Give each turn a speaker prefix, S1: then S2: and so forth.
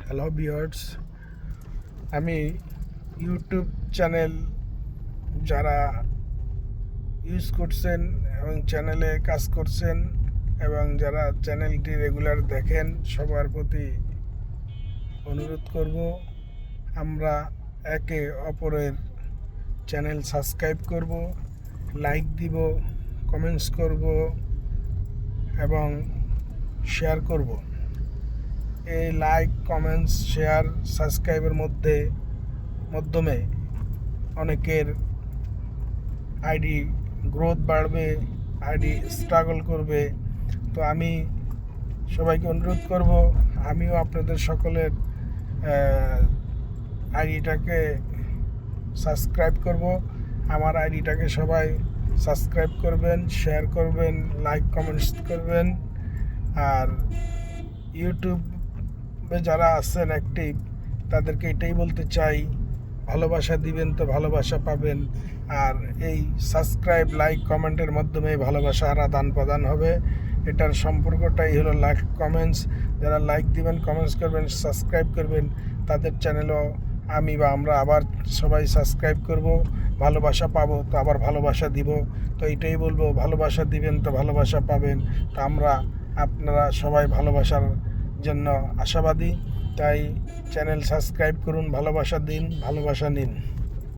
S1: Hello viewers, আমি YouTube channel যারা use করছেন এবং চ্যানেলে কাজ করছেন এবং যারা চ্যানেলটি রেগুলার দেখেন সবার প্রতি অনুরোধ করব, আমরা একে অপরের চ্যানেল সাবস্ক্রাইব করব, লাইক দিব, কমেন্টস করব এবং শেয়ার করব। এই লাইক, কমেন্টস, শেয়ার, সাবস্ক্রাইবের মাধ্যমে অনেকের আইডি গ্রোথ বাড়বে, আইডি স্ট্রাগল করবে। তো আমি সবাইকে অনুরোধ করব, আমিও আপনাদের সকলের আইডিটাকে সাবস্ক্রাইব করব। আমার আইডিটাকে সবাই সাবস্ক্রাইব করবেন, শেয়ার করবেন, লাইক কমেন্টস করবেন। আর ইউটিউবে যারা আছেন অ্যাক্টিভ, তাদেরকে এটাই বলতে চাই, ভালোবাসা দিবেন তো ভালোবাসা পাবেন। আর এই সাবস্ক্রাইব, লাইক, কমেন্টের মাধ্যমে ভালোবাসা আর আদান প্রদান হবে। এটার সম্পর্কটাই হলো লাইক, কমেন্টস। যারা লাইক দিবেন, কমেন্টস করবেন, সাবস্ক্রাইব করবেন, তাদের চ্যানেলও আমি বা আমরা আবার সবাই সাবস্ক্রাইব করব, ভালোবাসা পাবো তো আবার ভালোবাসা দিব। তো এইটাই বলবো, ভালোবাসা দিবেন তো ভালোবাসা পাবেন। তো আপনারা সবাই ভালোবাসার জন্য আশাবাদী। তাই চ্যানেল সাবস্ক্রাইব করুন, ভালোবাসা দিন, ভালোবাসা নিন।